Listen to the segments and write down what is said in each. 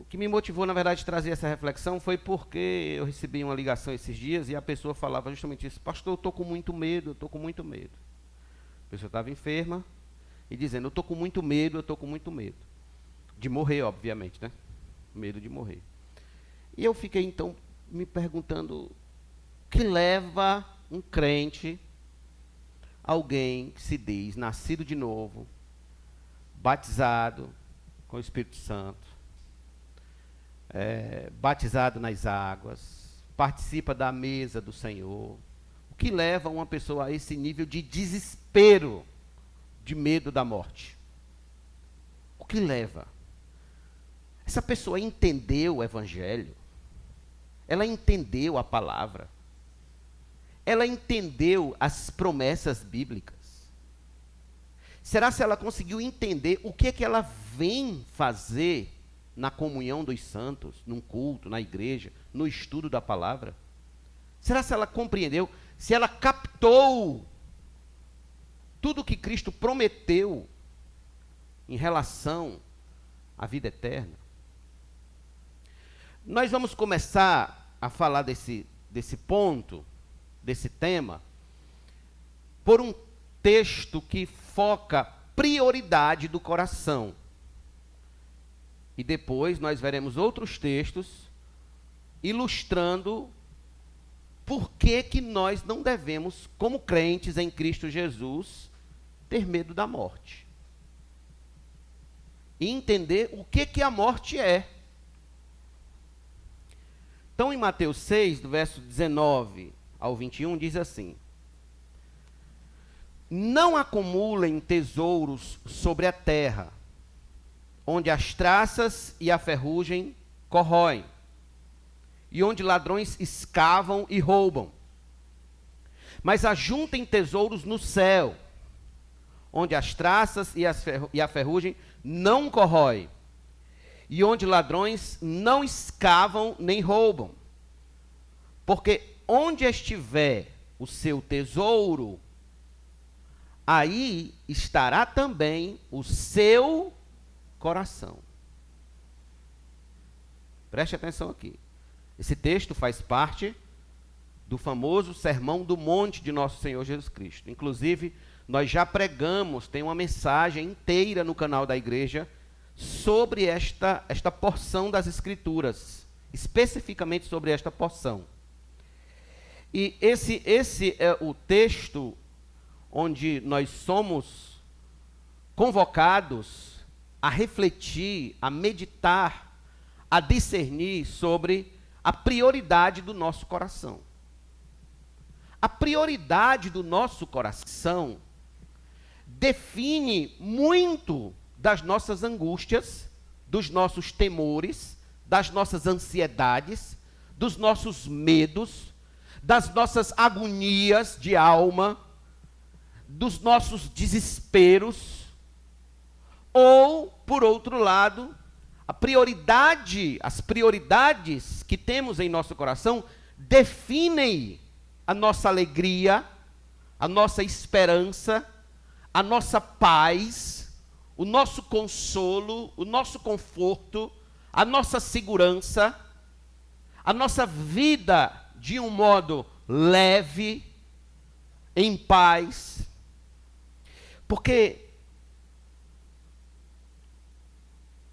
que me motivou, na verdade, a trazer essa reflexão foi porque eu recebi uma ligação esses dias e a pessoa falava justamente isso: pastor, eu estou com muito medo, eu estou com muito medo. A pessoa estava enferma e dizendo: eu estou com muito medo, eu estou com muito medo. De morrer, obviamente, né? Medo de morrer. E eu fiquei, então, me perguntando: o que leva um crente, alguém que se diz nascido de novo, batizado com o Espírito Santo, batizado nas águas, participa da mesa do Senhor, o que leva uma pessoa a esse nível de desespero, de medo da morte? O que leva? Essa pessoa entendeu o Evangelho? Ela entendeu a palavra? Ela entendeu as promessas bíblicas? Será se ela conseguiu entender o que é que ela vem fazer na comunhão dos santos, num culto, na igreja, no estudo da palavra? Será se ela compreendeu? Se ela captou tudo o que Cristo prometeu em relação à vida eterna? Nós vamos começar a falar desse ponto, desse tema, por um texto que foca prioridade do coração. E depois nós veremos outros textos ilustrando por que nós não devemos, como crentes em Cristo Jesus, ter medo da morte. E entender o que a morte é. Então, em Mateus 6, do verso 19 ao 21, diz assim: não acumulem tesouros sobre a terra, onde as traças e a ferrugem corroem, e onde ladrões escavam e roubam. Mas ajuntem tesouros no céu, onde as traças e a ferrugem não corroem, e onde ladrões não escavam nem roubam. Porque onde estiver o seu tesouro, aí estará também o seu coração. Preste atenção aqui. Esse texto faz parte do famoso Sermão do Monte de Nosso Senhor Jesus Cristo. Inclusive, nós já pregamos, tem uma mensagem inteira no canal da igreja sobre esta porção das Escrituras, especificamente sobre esta porção. E esse é o texto onde nós somos convocados a refletir, a meditar, a discernir sobre a prioridade do nosso coração. A prioridade do nosso coração define muito das nossas angústias, dos nossos temores, das nossas ansiedades, dos nossos medos, das nossas agonias de alma, dos nossos desesperos. Ou, por outro lado, as prioridades que temos em nosso coração definem a nossa alegria, a nossa esperança, a nossa paz, o nosso consolo, o nosso conforto, a nossa segurança, a nossa vida de um modo leve, em paz. Porque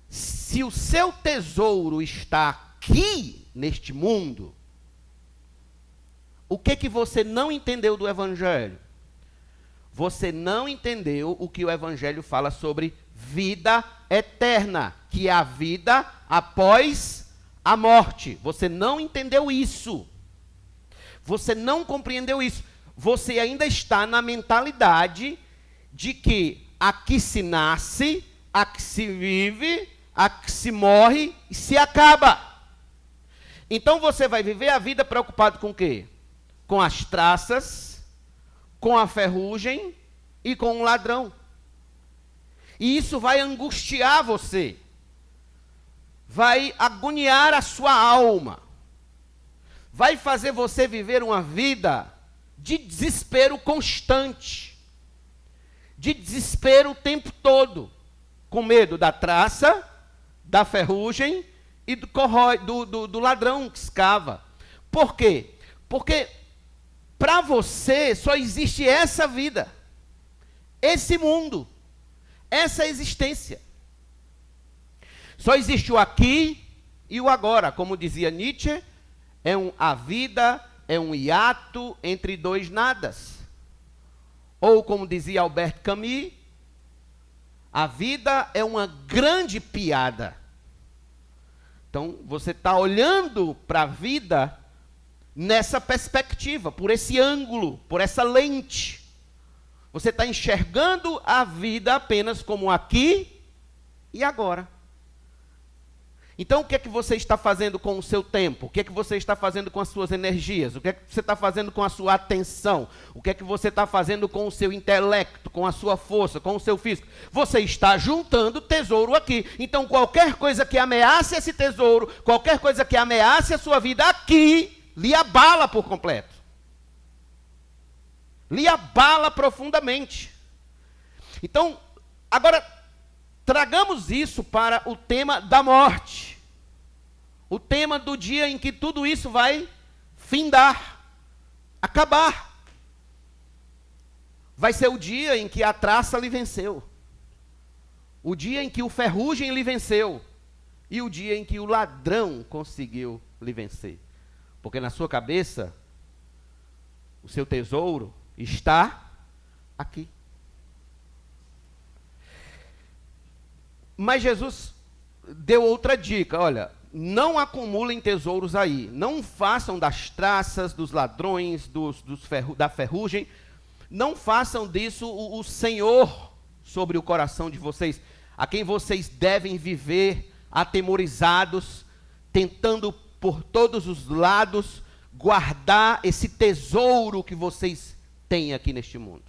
se o seu tesouro está aqui neste mundo, o que você não entendeu do Evangelho? Você não entendeu o que o Evangelho fala sobre vida eterna, que é a vida após a morte. Você não entendeu isso. Você não compreendeu isso. Você ainda está na mentalidade de que aqui se nasce, aqui se vive, aqui se morre e se acaba. Então você vai viver a vida preocupado com o quê? Com as traças, com a ferrugem e com o ladrão. E isso vai angustiar você, vai agoniar a sua alma, vai fazer você viver uma vida de desespero constante, de desespero o tempo todo, com medo da traça, da ferrugem e do ladrão que escava. Por quê? Porque para você só existe essa vida, esse mundo, essa existência. Só existe o aqui e o agora. Como dizia Nietzsche, a vida é um hiato entre dois nadas. Ou como dizia Albert Camus, a vida é uma grande piada. Então, você está olhando para a vida nessa perspectiva, por esse ângulo, por essa lente. Você está enxergando a vida apenas como aqui e agora. Então, o que é que você está fazendo com o seu tempo? O que é que você está fazendo com as suas energias? O que é que você está fazendo com a sua atenção? O que é que você está fazendo com o seu intelecto, com a sua força, com o seu físico? Você está juntando tesouro aqui. Então, qualquer coisa que ameace esse tesouro, qualquer coisa que ameace a sua vida aqui, lhe abala por completo. Lhe abala profundamente. Então, agora, tragamos isso para o tema da morte. O tema do dia em que tudo isso vai findar, acabar. Vai ser o dia em que a traça lhe venceu. O dia em que o ferrugem lhe venceu. E o dia em que o ladrão conseguiu lhe vencer. Porque na sua cabeça, o seu tesouro está aqui. Mas Jesus deu outra dica, olha, não acumulem tesouros aí, não façam das traças, dos ladrões, da ferrugem, não façam disso o Senhor sobre o coração de vocês, a quem vocês devem viver atemorizados, tentando por todos os lados guardar esse tesouro que vocês têm aqui neste mundo.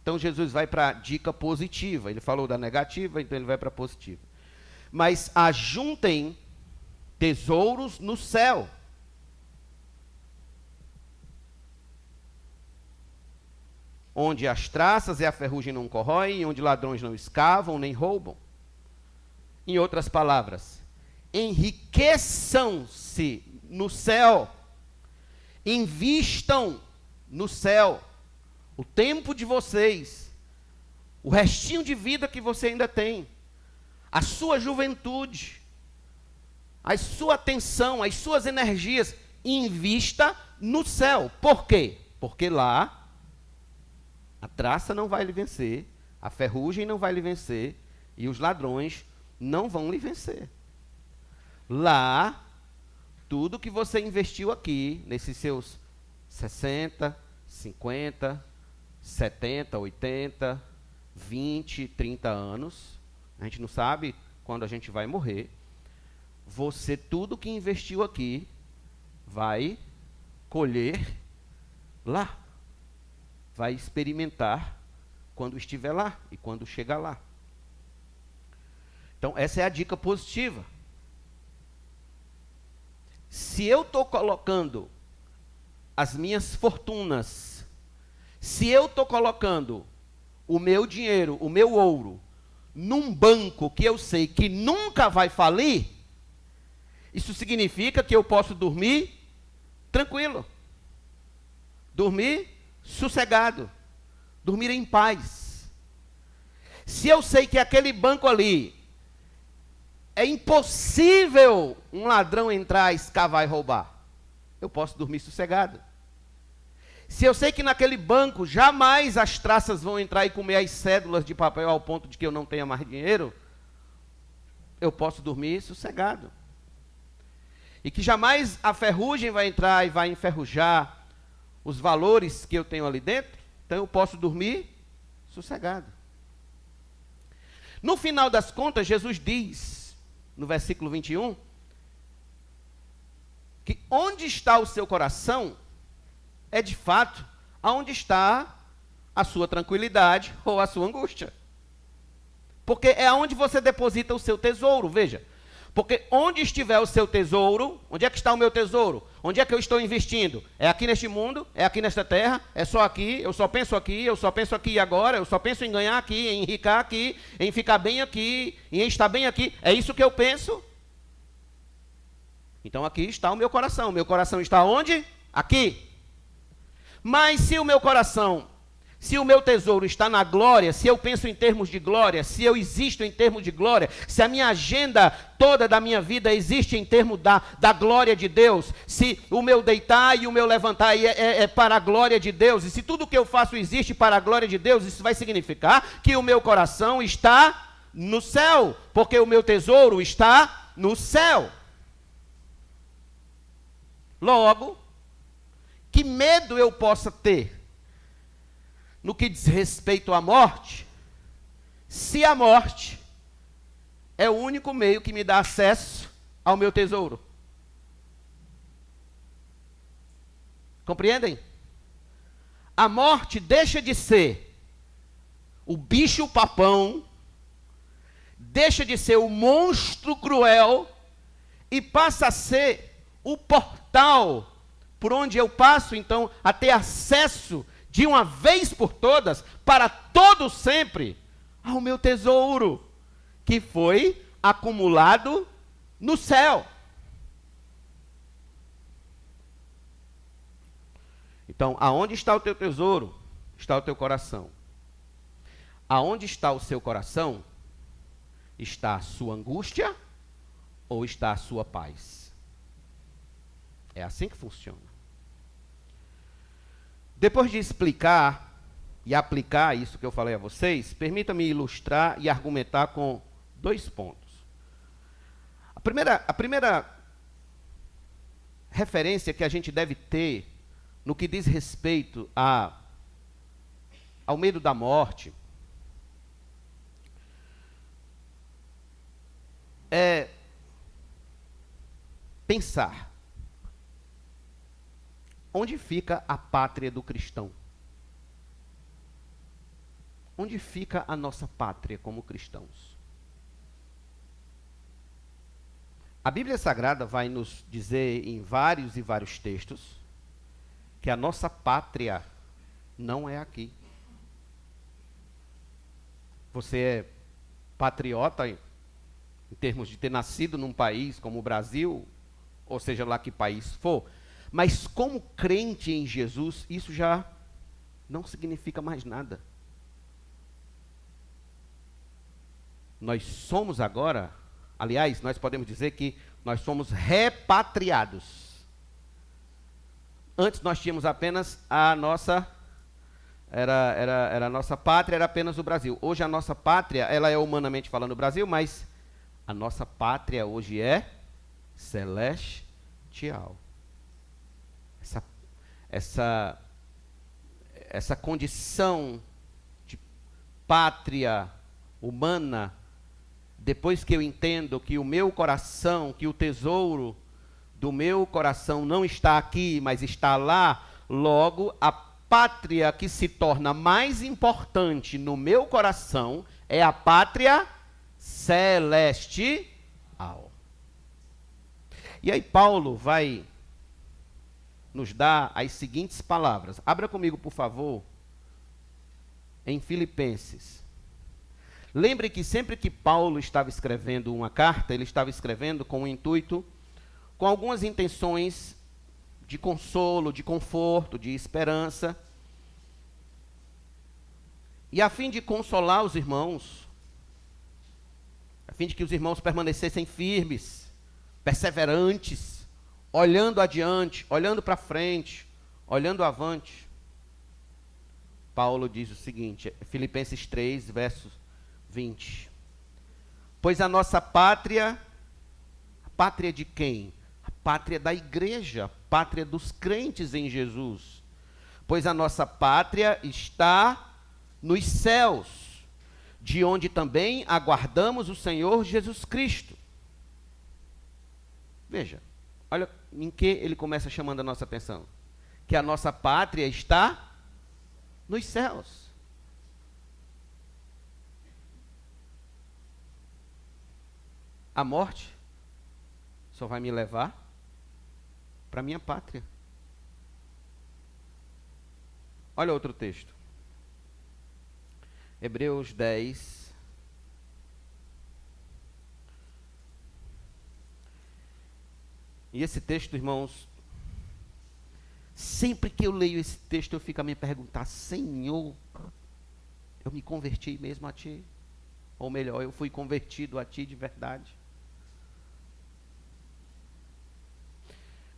Então Jesus vai para a dica positiva. Ele falou da negativa, então ele vai para a positiva. Mas ajuntem tesouros no céu. Onde as traças e a ferrugem não corroem, onde ladrões não escavam nem roubam. Em outras palavras, enriqueçam-se no céu. Invistam no céu. O tempo de vocês, o restinho de vida que você ainda tem, a sua juventude, a sua atenção, as suas energias, invista no céu. Por quê? Porque lá a traça não vai lhe vencer, a ferrugem não vai lhe vencer e os ladrões não vão lhe vencer. Lá, tudo que você investiu aqui, nesses seus 60, 50, 70, 80, 20, 30 anos, a gente não sabe quando a gente vai morrer, você, tudo que investiu aqui, vai colher lá, vai experimentar quando estiver lá e quando chegar lá. Então, essa é a dica positiva. Se eu estou colocando as minhas fortunas, se eu estou colocando o meu dinheiro, o meu ouro, num banco que eu sei que nunca vai falir, isso significa que eu posso dormir tranquilo, dormir sossegado, dormir em paz. Se eu sei que aquele banco ali é impossível um ladrão entrar, escavar e roubar, eu posso dormir sossegado. Se eu sei que naquele banco jamais as traças vão entrar e comer as cédulas de papel ao ponto de que eu não tenha mais dinheiro, eu posso dormir sossegado. E que jamais a ferrugem vai entrar e vai enferrujar os valores que eu tenho ali dentro, então eu posso dormir sossegado. No final das contas, Jesus diz, no versículo 21, que onde está o seu coração é de fato aonde está a sua tranquilidade ou a sua angústia. Porque é aonde você deposita o seu tesouro, veja. Porque onde estiver o seu tesouro, onde é que está o meu tesouro? Onde é que eu estou investindo? É aqui neste mundo? É aqui nesta terra? É só aqui? Eu só penso aqui? Eu só penso aqui e agora? Eu só penso em ganhar aqui, em enricar aqui, em ficar bem aqui, em estar bem aqui? É isso que eu penso? Então aqui está o meu coração. O meu coração está onde? Aqui. Mas se o meu coração, se o meu tesouro está na glória, se eu penso em termos de glória, se eu existo em termos de glória, se a minha agenda toda da minha vida existe em termos da glória de Deus, se o meu deitar e o meu levantar é para a glória de Deus, e se tudo que eu faço existe para a glória de Deus, isso vai significar que o meu coração está no céu, porque o meu tesouro está no céu. Logo, que medo eu possa ter no que diz respeito à morte, se a morte é o único meio que me dá acesso ao meu tesouro? Compreendem? A morte deixa de ser o bicho papão, deixa de ser o monstro cruel e passa a ser o portal por onde eu passo, então, a ter acesso de uma vez por todas, para todo sempre, ao meu tesouro, que foi acumulado no céu. Então, aonde está o teu tesouro, está o teu coração. Aonde está o seu coração, está a sua angústia ou está a sua paz. É assim que funciona. Depois de explicar e aplicar isso que eu falei a vocês, permita-me ilustrar e argumentar com 2 pontos. A primeira referência que a gente deve ter no que diz respeito ao medo da morte é pensar: onde fica a pátria do cristão? Onde fica a nossa pátria como cristãos? A Bíblia Sagrada vai nos dizer em vários e vários textos que a nossa pátria não é aqui. Você é patriota em termos de ter nascido num país como o Brasil, ou seja lá que país for, mas como crente em Jesus, isso já não significa mais nada. Nós somos agora, aliás, nós podemos dizer que nós somos repatriados. Antes nós tínhamos apenas a nossa, era a nossa pátria, era apenas o Brasil. Hoje a nossa pátria, ela é humanamente falando o Brasil, mas a nossa pátria hoje é celestial. Essa condição de pátria humana, depois que eu entendo que o meu coração, que o tesouro do meu coração não está aqui, mas está lá, logo a pátria que se torna mais importante no meu coração é a pátria celestial. E aí Paulo vai nos dá as seguintes palavras. Abra comigo, por favor, em Filipenses. Lembre que sempre que Paulo estava escrevendo uma carta, ele estava escrevendo com o intuito, com algumas intenções de consolo, de conforto, de esperança. E a fim de consolar os irmãos, a fim de que os irmãos permanecessem firmes, perseverantes, olhando adiante, olhando para frente, olhando avante. Paulo diz o seguinte, Filipenses 3, verso 20. Pois a nossa pátria, a pátria de quem? A pátria da igreja, a pátria dos crentes em Jesus. Pois a nossa pátria está nos céus, de onde também aguardamos o Senhor Jesus Cristo. Veja, olha em que ele começa chamando a nossa atenção. Que a nossa pátria está nos céus. A morte só vai me levar para a minha pátria. Olha outro texto. Hebreus 10. E esse texto, irmãos, sempre que eu leio esse texto, eu fico a me perguntar: Senhor, eu me converti mesmo a Ti? Ou melhor, eu fui convertido a Ti de verdade?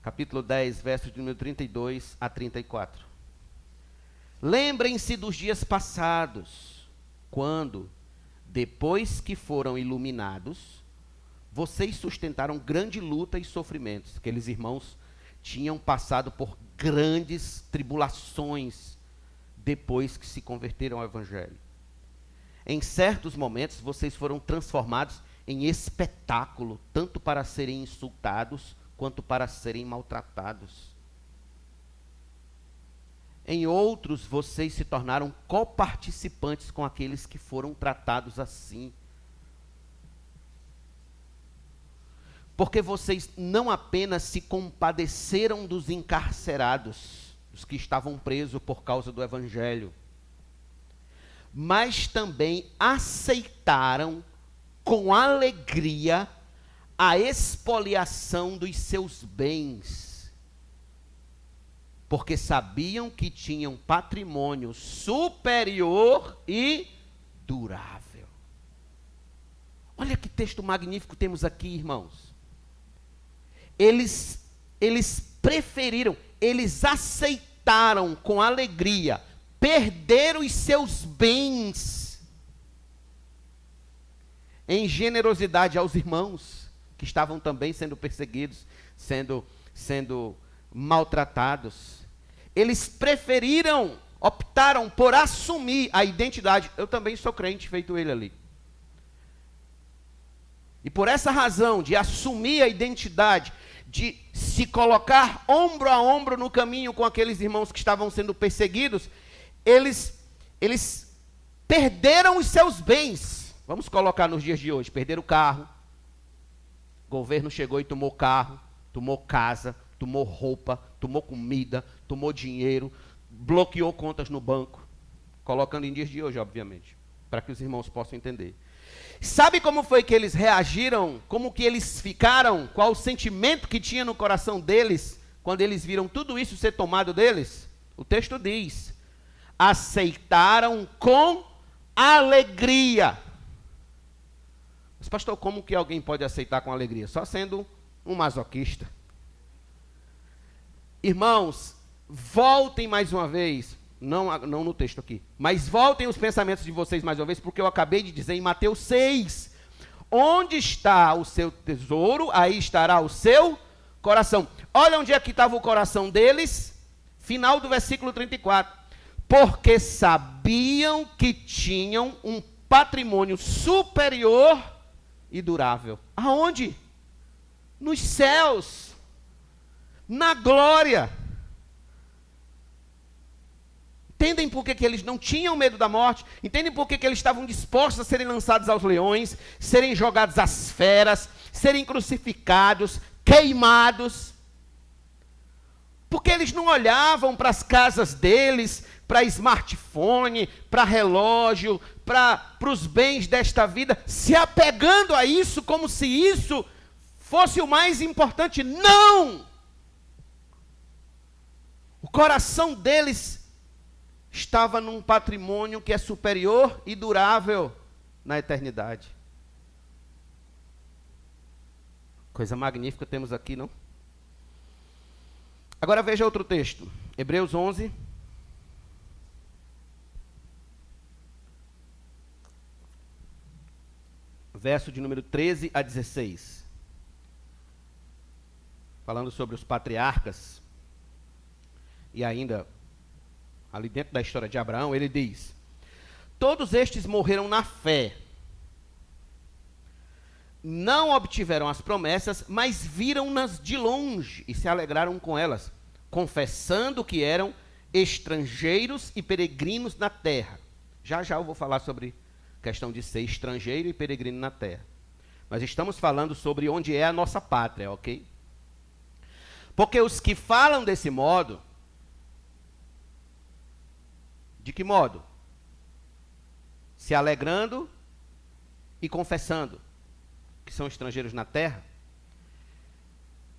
Capítulo 10, versos de número 32 a 34. Lembrem-se dos dias passados, quando, depois que foram iluminados, vocês sustentaram grande luta e sofrimentos. Aqueles irmãos tinham passado por grandes tribulações depois que se converteram ao Evangelho. Em certos momentos, vocês foram transformados em espetáculo, tanto para serem insultados, quanto para serem maltratados. Em outros, vocês se tornaram coparticipantes com aqueles que foram tratados assim. Porque vocês não apenas se compadeceram dos encarcerados, dos que estavam presos por causa do Evangelho, mas também aceitaram com alegria a expoliação dos seus bens, porque sabiam que tinham patrimônio superior e durável. Olha que texto magnífico temos aqui, irmãos. Eles preferiram, eles aceitaram com alegria perder os seus bens em generosidade aos irmãos que estavam também sendo perseguidos, sendo maltratados. Eles optaram por assumir a identidade. Eu também sou crente, feito ele ali. E por essa razão de assumir a identidade, de se colocar ombro a ombro no caminho com aqueles irmãos que estavam sendo perseguidos, eles perderam os seus bens. Vamos colocar nos dias de hoje: perderam o carro, o governo chegou e tomou carro, tomou casa, tomou roupa, tomou comida, tomou dinheiro, bloqueou contas no banco, colocando em dias de hoje, obviamente, para que os irmãos possam entender. Sabe como foi que eles reagiram? Como que eles ficaram? Qual o sentimento que tinha no coração deles quando eles viram tudo isso ser tomado deles? O texto diz: aceitaram com alegria. Mas pastor, como que alguém pode aceitar com alegria? Só sendo um masoquista. Irmãos, voltem mais uma vez. Não no texto aqui, mas voltem os pensamentos de vocês mais uma vez, porque eu acabei de dizer em Mateus 6, onde está o seu tesouro, aí estará o seu coração. Olha onde é que estava o coração deles, final do versículo 34, porque sabiam que tinham um patrimônio superior e durável. Aonde? Nos céus, na glória. Entendem por que eles não tinham medo da morte? Entendem por que eles estavam dispostos a serem lançados aos leões, serem jogados às feras, serem crucificados, queimados? Porque eles não olhavam para as casas deles, para smartphone, para relógio, para os bens desta vida, se apegando a isso como se isso fosse o mais importante. Não! O coração deles estava num patrimônio que é superior e durável na eternidade. Coisa magnífica temos aqui, não? Agora veja outro texto. Hebreus 11. Verso de número 13 a 16. Falando sobre os patriarcas. E ainda ali dentro da história de Abraão, ele diz: todos estes morreram na fé, não obtiveram as promessas, mas viram-nas de longe e se alegraram com elas, confessando que eram estrangeiros e peregrinos na terra. Já já eu vou falar sobre a questão de ser estrangeiro e peregrino na terra. Mas estamos falando sobre onde é a nossa pátria, ok? Porque os que falam desse modo, de que modo? Se alegrando e confessando que são estrangeiros na terra.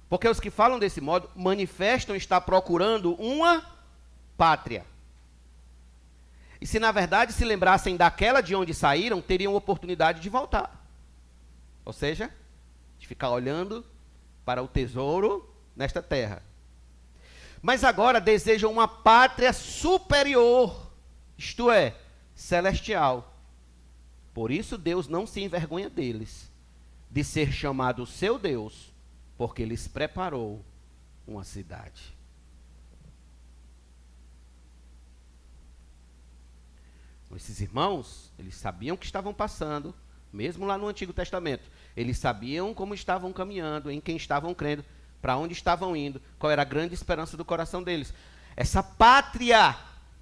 Porque os que falam desse modo manifestam estar procurando uma pátria. E se na verdade se lembrassem daquela de onde saíram, teriam oportunidade de voltar. Ou seja, de ficar olhando para o tesouro nesta terra. Mas agora desejam uma pátria superior, isto é, celestial. Por isso Deus não se envergonha deles, de ser chamado seu Deus, porque lhes preparou uma cidade. Esses irmãos, eles sabiam o que estavam passando, mesmo lá no Antigo Testamento. Eles sabiam como estavam caminhando, em quem estavam crendo, para onde estavam indo, qual era a grande esperança do coração deles. Essa pátria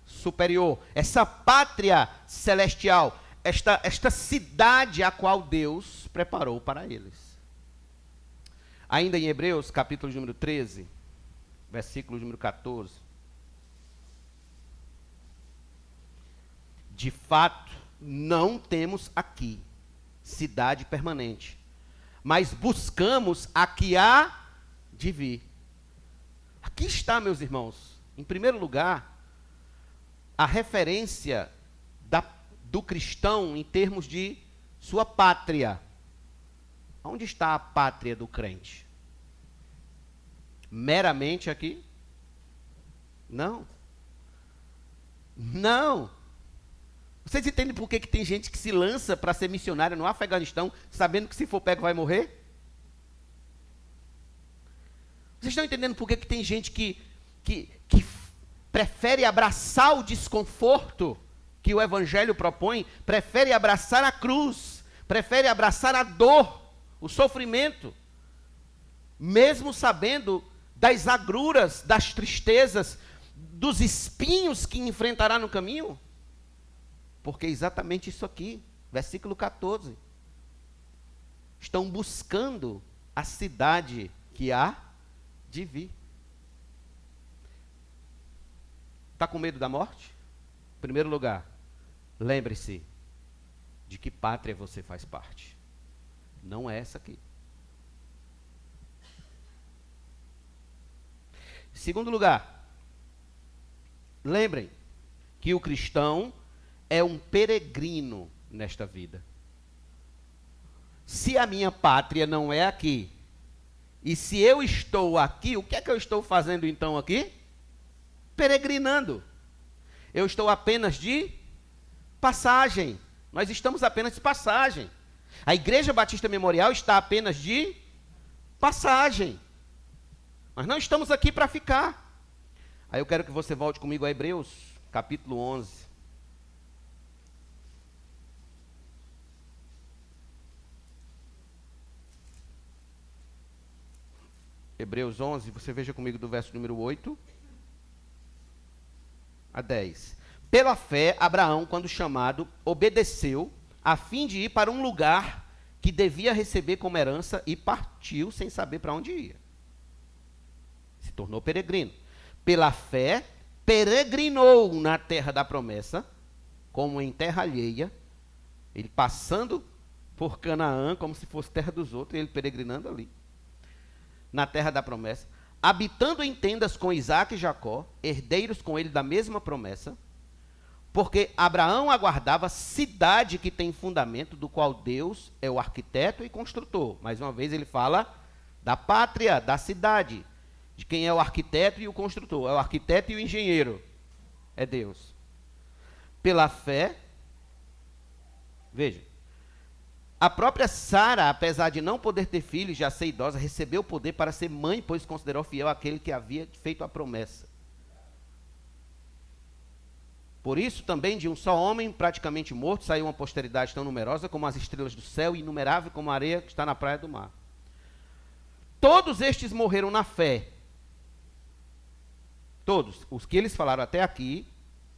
superior, essa pátria celestial, esta cidade a qual Deus preparou para eles. Ainda em Hebreus, capítulo número 13, versículo número 14. De fato, não temos aqui cidade permanente, mas buscamos a que há de vir. Aqui está, meus irmãos, em primeiro lugar, a referência do cristão em termos de sua pátria. Onde está a pátria do crente? Meramente aqui? Não. Não. Vocês entendem por que tem gente que se lança para ser missionário no Afeganistão, sabendo que se for pego vai morrer? Vocês estão entendendo por que tem gente que prefere abraçar o desconforto que o Evangelho propõe, prefere abraçar a cruz, prefere abraçar a dor, o sofrimento, mesmo sabendo das agruras, das tristezas, dos espinhos que enfrentará no caminho? Porque é exatamente isso aqui, versículo 14. Estão buscando a cidade que há de vir. Está com medo da morte? Em primeiro lugar, lembre-se de que pátria você faz parte. Não é essa aqui. Em segundo lugar, lembrem que o cristão é um peregrino nesta vida. Se a minha pátria não é aqui, e se eu estou aqui, o que é que eu estou fazendo então aqui? Peregrinando. Eu estou apenas de passagem. Nós estamos apenas de passagem. A Igreja Batista Memorial está apenas de passagem. Nós não estamos aqui para ficar. Aí eu quero que você volte comigo a Hebreus, capítulo 11. Hebreus 11, você veja comigo do verso número 8 a 10. Pela fé, Abraão, quando chamado, obedeceu, a fim de ir para um lugar que devia receber como herança, e partiu sem saber para onde ia. Se tornou peregrino. Pela fé, peregrinou na terra da promessa, como em terra alheia, ele passando por Canaã, como se fosse terra dos outros, e ele peregrinando ali, na terra da promessa, habitando em tendas com Isaac e Jacó, herdeiros com ele da mesma promessa, porque Abraão aguardava cidade que tem fundamento, do qual Deus é o arquiteto e construtor. Mais uma vez ele fala da pátria, da cidade, de quem é o arquiteto e o construtor. É o arquiteto e o engenheiro. É Deus. Pela fé, veja, a própria Sara, apesar de não poder ter filhos, já ser idosa, recebeu o poder para ser mãe, pois considerou fiel aquele que havia feito a promessa. Por isso, também de um só homem, praticamente morto, saiu uma posteridade tão numerosa como as estrelas do céu e inumerável como a areia que está na praia do mar. Todos estes morreram na fé. Todos. Os que eles falaram até aqui,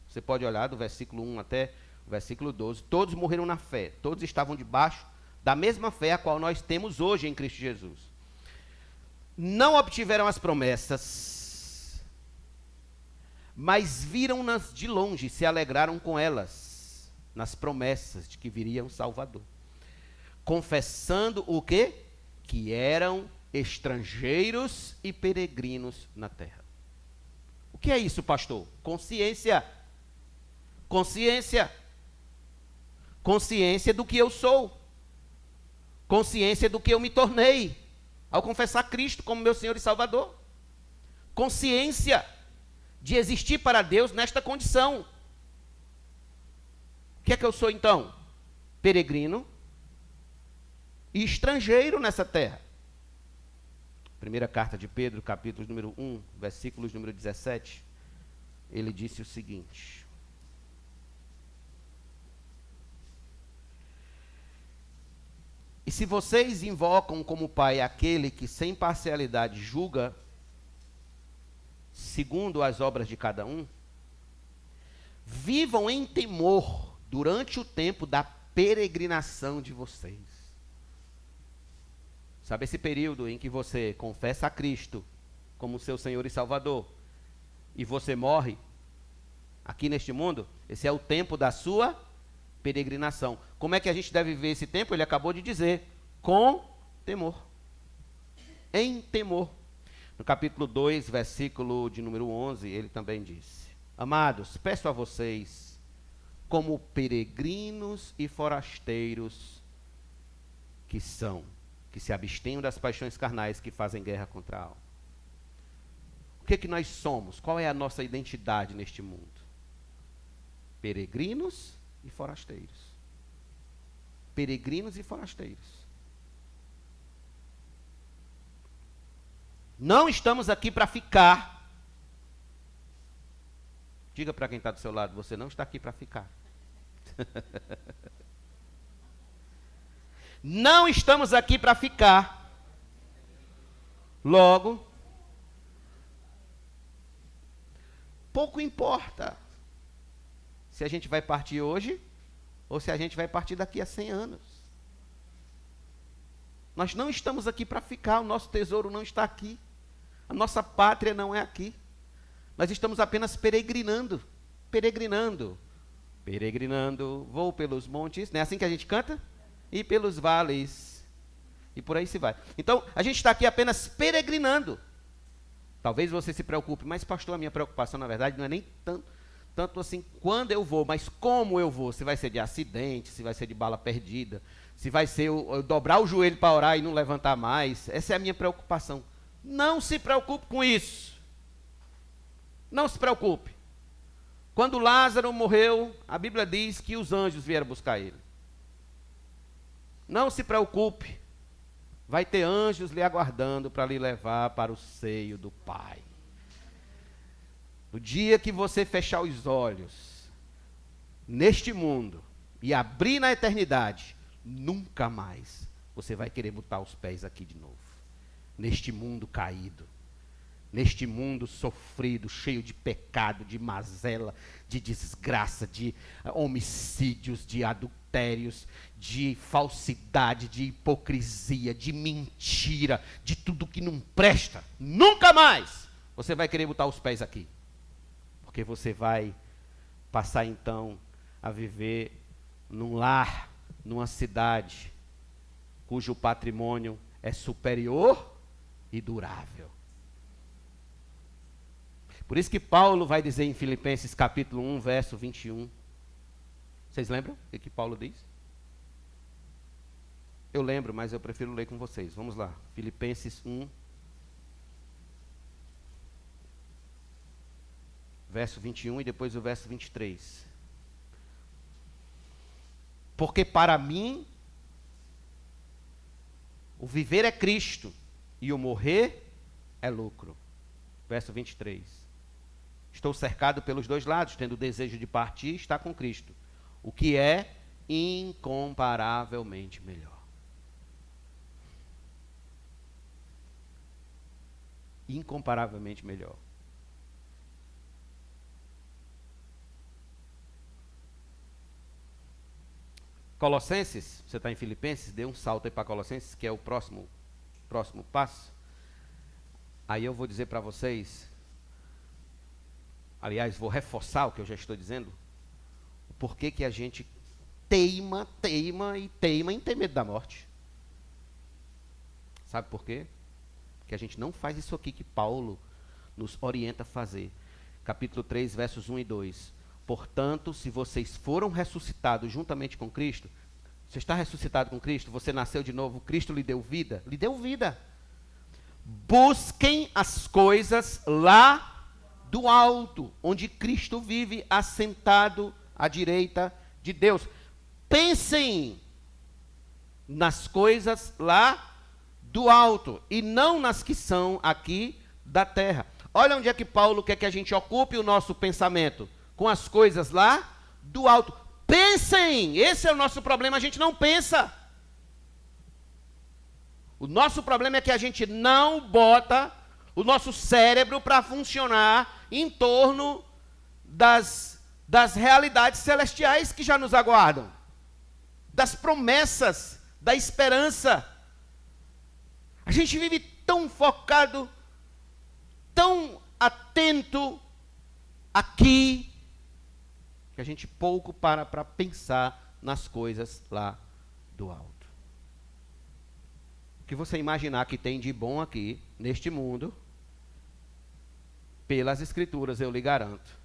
você pode olhar do versículo 1 até o versículo 12, todos morreram na fé. Todos estavam debaixo da mesma fé a qual nós temos hoje em Cristo Jesus. Não obtiveram as promessas, mas viram-nas de longe e se alegraram com elas, nas promessas de que viria um Salvador. Confessando o quê? Que eram estrangeiros e peregrinos na terra. O que é isso, pastor? Consciência. Consciência. Consciência do que eu sou. Consciência do que eu me tornei ao confessar Cristo como meu Senhor e Salvador. Consciência de existir para Deus nesta condição. O que é que eu sou então? Peregrino e estrangeiro nessa terra. Primeira carta de Pedro, capítulo número 1, versículos número 17, ele disse o seguinte: e se vocês invocam como Pai aquele que sem parcialidade julga segundo as obras de cada um, vivam em temor durante o tempo da peregrinação de vocês. Sabe esse período em que você confessa a Cristo como seu Senhor e Salvador e você morre aqui neste mundo? Esse é o tempo da sua peregrinação. Como é que a gente deve viver esse tempo? Ele acabou de dizer: com temor. Em temor. No capítulo 2, versículo de número 11, ele também disse: amados, peço a vocês, como peregrinos e forasteiros que são, que se abstenham das paixões carnais que fazem guerra contra a alma. O que é que nós somos? Qual é a nossa identidade neste mundo? Peregrinos e forasteiros. Peregrinos e forasteiros. Não estamos aqui para ficar. Diga para quem está do seu lado: você não está aqui para ficar. Não estamos aqui para ficar. Logo, pouco importa se a gente vai partir hoje ou se a gente vai partir daqui a 100 anos. Nós não estamos aqui para ficar, o nosso tesouro não está aqui. A nossa pátria não é aqui. Nós estamos apenas peregrinando, peregrinando, peregrinando. Vou pelos montes, não é assim que a gente canta? E pelos vales, e por aí se vai. Então, a gente está aqui apenas peregrinando. Talvez você se preocupe, mas pastor, a minha preocupação, na verdade, não é nem tanto assim quando eu vou, mas como eu vou. Se vai ser de acidente, se vai ser de bala perdida, se vai ser eu dobrar o joelho para orar e não levantar mais. Essa é a minha preocupação. Não se preocupe com isso. Não se preocupe. Quando Lázaro morreu, a Bíblia diz que os anjos vieram buscar ele. Não se preocupe, vai ter anjos lhe aguardando para lhe levar para o seio do Pai. No dia que você fechar os olhos neste mundo e abrir na eternidade, nunca mais você vai querer botar os pés aqui de novo. Neste mundo caído, neste mundo sofrido, cheio de pecado, de mazela, de desgraça, de homicídios, de adultérios, de falsidade, de hipocrisia, de mentira, de tudo que não presta. Nunca mais você vai querer botar os pés aqui. Porque você vai passar então a viver num lar, numa cidade, cujo patrimônio é superior e durável. Por isso que Paulo vai dizer em Filipenses capítulo 1, verso 21. Vocês lembram o que Paulo diz? Eu lembro, mas eu prefiro ler com vocês. Vamos lá. Filipenses 1, verso 21 e depois o verso 23. Porque para mim, o viver é Cristo e o morrer é lucro. Verso 23. Estou cercado pelos dois lados, tendo o desejo de partir e estar com Cristo, o que é incomparavelmente melhor. Incomparavelmente melhor. Colossenses, você está em Filipenses, dê um salto aí para Colossenses, que é o próximo passo. Aí eu vou dizer para vocês, aliás, vou reforçar o que eu já estou dizendo, o porquê que a gente teima em ter medo da morte. Sabe por quê? que a gente não faz isso aqui que Paulo nos orienta a fazer. Capítulo 3, versos 1 e 2. Portanto, se vocês foram ressuscitados juntamente com Cristo, você está ressuscitado com Cristo, você nasceu de novo, Cristo lhe deu vida? Lhe deu vida. Busquem as coisas lá do alto, onde Cristo vive assentado à direita de Deus. Pensem nas coisas lá do alto e não nas que são aqui da terra. Olha onde é que Paulo quer que a gente ocupe o nosso pensamento. Com as coisas lá do alto. Pensem! Esse é o nosso problema, a gente não pensa. O nosso problema é que a gente não bota o nosso cérebro para funcionar em torno das realidades celestiais que já nos aguardam. Das promessas, da esperança. A gente vive tão focado, tão atento aqui, que a gente pouco para pensar nas coisas lá do alto. O que você imaginar que tem de bom aqui, neste mundo, pelas Escrituras, eu lhe garanto,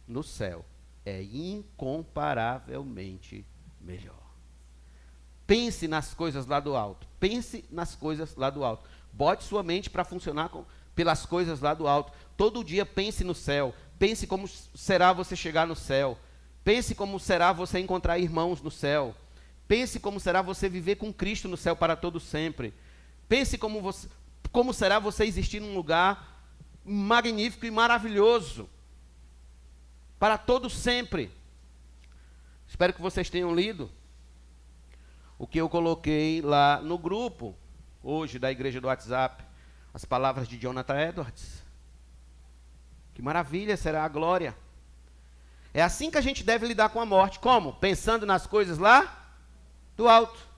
no céu, é incomparavelmente melhor. Pense nas coisas lá do alto. Pense nas coisas lá do alto. Bote sua mente para funcionar pelas coisas lá do alto. Todo dia pense no céu. Pense como será você chegar no céu. Pense como será você encontrar irmãos no céu. Pense como será você viver com Cristo no céu para todo sempre. Pense como será você existir num lugar magnífico e maravilhoso para todo sempre. Espero que vocês tenham lido o que eu coloquei lá no grupo hoje da igreja do WhatsApp, as palavras de Jonathan Edwards. Que maravilha será a glória. É assim que a gente deve lidar com a morte. Como? Pensando nas coisas lá do alto.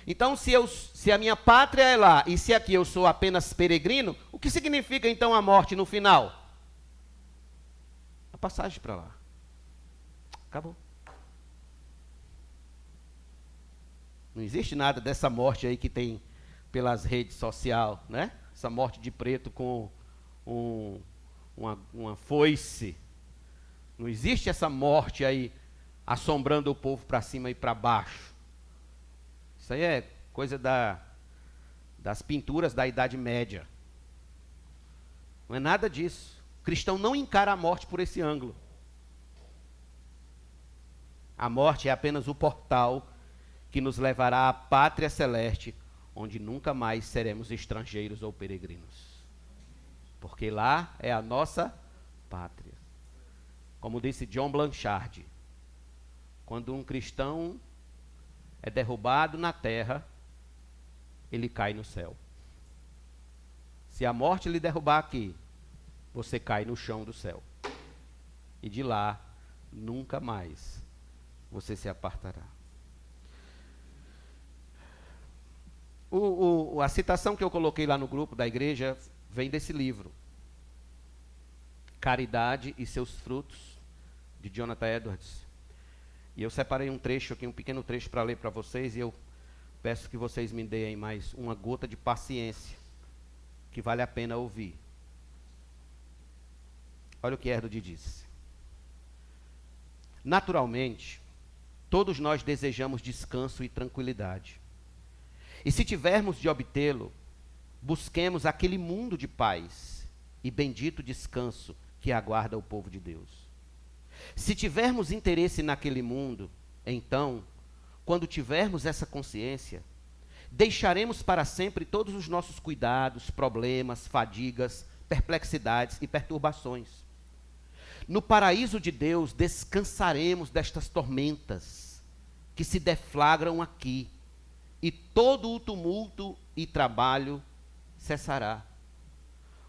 Então, se a minha pátria é lá, e se aqui eu sou apenas peregrino, o que significa então a morte no final? A passagem para lá. Acabou. Não existe nada dessa morte aí que tem pelas redes sociais, né? Essa morte de preto com uma foice. Não existe essa morte aí assombrando o povo para cima e para baixo. Isso aí é coisa das pinturas da Idade Média. Não é nada disso. O cristão não encara a morte por esse ângulo. A morte é apenas o portal que nos levará à pátria celeste, onde nunca mais seremos estrangeiros ou peregrinos. Porque lá é a nossa pátria. Como disse John Blanchard, quando um cristão é derrubado na terra, ele cai no céu. Se a morte lhe derrubar aqui, você cai no chão do céu. E de lá, nunca mais você se apartará. A citação que eu coloquei lá no grupo da igreja vem desse livro, Caridade e Seus Frutos, de Jonathan Edwards. E eu separei um trecho aqui, um pequeno trecho para ler para vocês, e eu peço que vocês me deem mais uma gota de paciência, que vale a pena ouvir. Olha o que Edwards diz. Naturalmente, todos nós desejamos descanso e tranquilidade. E se tivermos de obtê-lo, busquemos aquele mundo de paz e bendito descanso que aguarda o povo de Deus. Se tivermos interesse naquele mundo, então, quando tivermos essa consciência, deixaremos para sempre todos os nossos cuidados, problemas, fadigas, perplexidades e perturbações. No paraíso de Deus, descansaremos destas tormentas que se deflagram aqui, e todo o tumulto e trabalho cessará.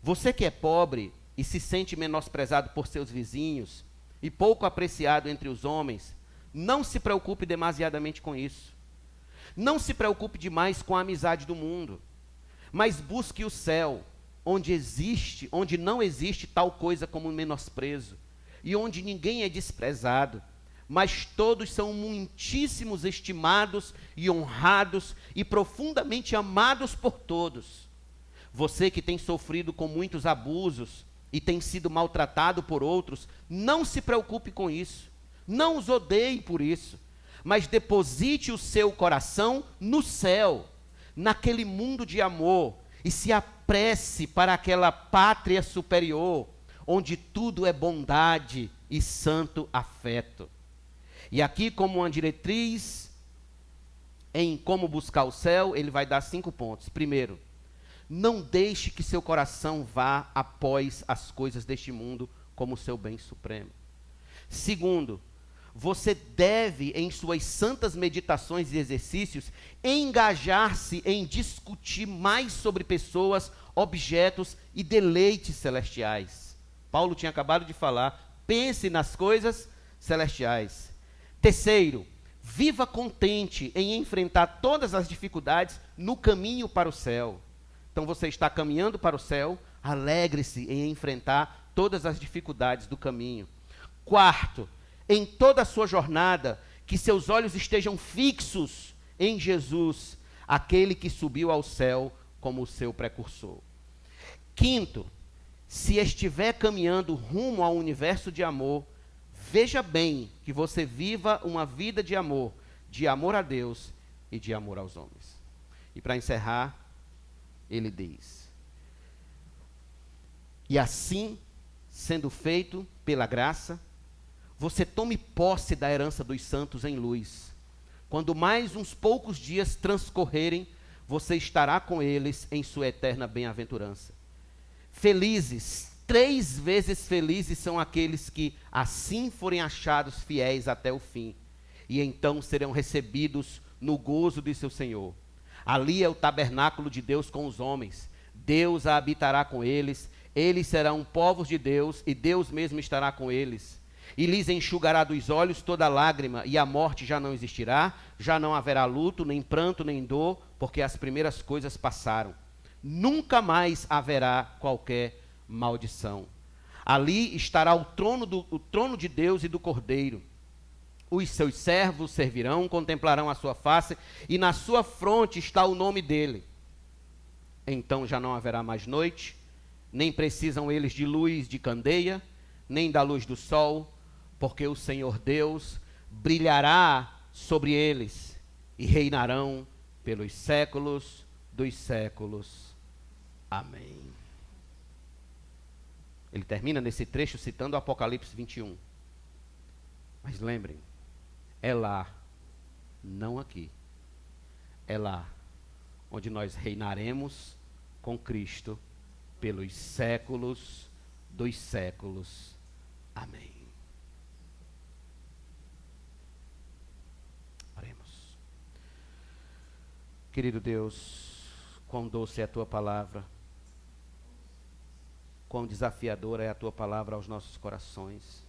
Você que é pobre e se sente menosprezado por seus vizinhos e pouco apreciado entre os homens, não se preocupe demasiadamente com isso. Não se preocupe demais com a amizade do mundo, mas busque o céu, onde não existe tal coisa como menosprezo, e onde ninguém é desprezado, mas todos são muitíssimos estimados e honrados e profundamente amados por todos. Você que tem sofrido com muitos abusos e tem sido maltratado por outros, não se preocupe com isso. Não os odeie por isso. Mas deposite o seu coração no céu, naquele mundo de amor, e se apresse para aquela pátria superior, onde tudo é bondade e santo afeto. E aqui, como uma diretriz em como buscar o céu, ele vai dar 5 pontos. Primeiro, não deixe que seu coração vá após as coisas deste mundo como seu bem supremo. Segundo, você deve, em suas santas meditações e exercícios, engajar-se em discutir mais sobre pessoas, objetos e deleites celestiais. Paulo tinha acabado de falar, pense nas coisas celestiais. Terceiro, viva contente em enfrentar todas as dificuldades no caminho para o céu. Então você está caminhando para o céu, alegre-se em enfrentar todas as dificuldades do caminho. Quarto, em toda a sua jornada, que seus olhos estejam fixos em Jesus, aquele que subiu ao céu como o seu precursor. Quinto, se estiver caminhando rumo ao universo de amor, veja bem que você viva uma vida de amor a Deus e de amor aos homens. E para encerrar, ele diz: e assim, sendo feito pela graça, você tome posse da herança dos santos em luz. Quando mais uns poucos dias transcorrerem, você estará com eles em sua eterna bem-aventurança. Felizes, 3 vezes felizes são aqueles que assim forem achados fiéis até o fim, e então serão recebidos no gozo de seu Senhor. Ali é o tabernáculo de Deus com os homens. Deus habitará com eles, eles serão povos de Deus, e Deus mesmo estará com eles. E lhes enxugará dos olhos toda lágrima, e a morte já não existirá, já não haverá luto, nem pranto, nem dor, porque as primeiras coisas passaram. Nunca mais haverá qualquer maldição. Ali estará o trono de Deus e do Cordeiro. Os seus servos servirão, contemplarão a sua face, e na sua fronte está o nome dele. Então já não haverá mais noite, nem precisam eles de luz de candeia, nem da luz do sol, porque o Senhor Deus brilhará sobre eles, e reinarão pelos séculos dos séculos. Amém. Ele termina nesse trecho citando o Apocalipse 21. Mas lembrem, é lá, não aqui. É lá onde nós reinaremos com Cristo pelos séculos dos séculos. Amém. Oremos. Querido Deus, quão doce é a tua palavra, quão desafiadora é a tua palavra aos nossos corações.